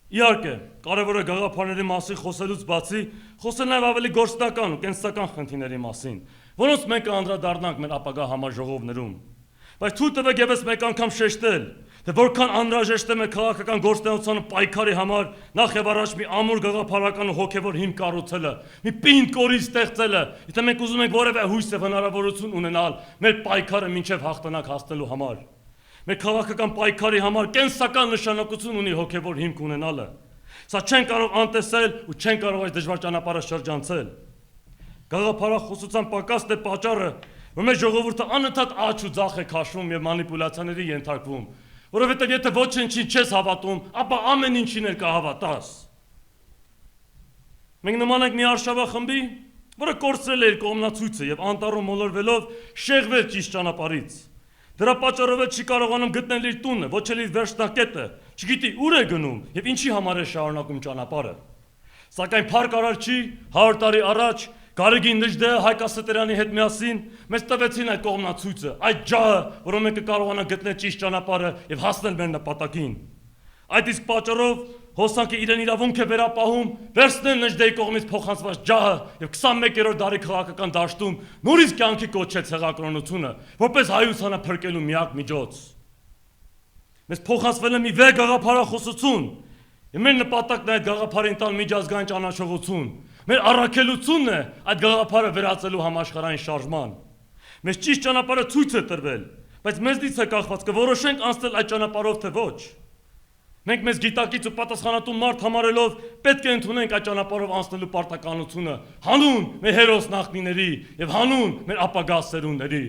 Իհարկե, կարևոր է գաղափարների մասին խոսելուց բացի, խոսել նաև ավելի գործնական ու կենսական խնդիրների մասին, որոնց մենք կանդրադառնանք մեր ապագա համաժողովներում։ Բայց թույլ տվեք եւս մեկ անգամ շեշտել, թե որքան անհրաժեշտ է մեր քաղաքական գործունեության ու պայքարի համար նախ եւ առաջ մի ամուր գաղափարական ու հոգեվոր հիմք կառուցելը, մի պինդ կորիզ ստեղծելը, եթե մենք ուզում ենք որևէ հույս եւ հնարավորություն ունենալ մեր պայքարը մինչեւ հաղթանակ հասնելու համար։ Մեր քաղաքական պայքարի համար կենսական նշանակություն ունի հոգեվոր հիմք ունենալը։ Սա չեն կարող անտեսել ու չեն կարող այս դժվար ճանապարհը շրջանցել։ Գաղափարախոսության պակասն է պատճառը, որ մեր ժողովուրդը անընդհատ աճ ու ձախ է քաշվում եւ մանիպուլյացիաների ենթարկվում, որովհետեւ եթե ոչինչին չես հավատում, ապա ամեն ինչին էլ կհավատաս։ Մենք նման ենք մի արշավախմբի, որը կորցրել է իր կողմնացույցը եւ անտառում մոլորվելով շեղվել ճիշտ ճանապարհից։ Դրա պատճառով չի կարողանում գտնել իր տունը, ոչ էլ իր վերջնակետը, չգիտի ուր է գնում եւ ինչի համար է շարունակում ճանապարհը։ Սակայն Փառք Արարչի 100 տարի առաջ Գարեգին Նժդեհը Հայկ Ասատրյանի հետ միասին մեզ տվեցին այդ կողմնացույցը, այդ ջահը, որով մենք կկարողանանք գտնել ճիշտ ճանապարհը եւ հասնել մեր նպատակին։ Այդ իսկ պատճառով հոսանքը իրեն իրավունք է վերապահում վերցնել Նժդեհի կողմից փոխանցված ջահը եւ 21-րդ դարի քաղաքական դաշտում նորից կյանքի կոչեց հեղակրոնությունը, որպես հայությանը փրկելու միակ միջոց։ Մեզ փոխանցվել է մի վեհ գաղափարախոսություն, եւ մեր նպատակն է այդ գաղափարին տալ միջազգային ճանաչողություն։ Մեր առաքելությունն է այդ գաղափարը վերածելու համաշխարհային շարժման։ Մեզ ճիշտ ճանապարհը ցույց է տրվել, բայց մեզնից է կախված կորոշենք անցնել այդ ճանապարհով թե ոչ։ Մենք մեզ գիտակից ու պատասխանատու մարդ համարելով պետք է ընդունենք այդ ճանապարհով անցնելու պարտականությունը հանուն մեր հերոս նախնիների եւ հանուն մեր ապագա սերունդների։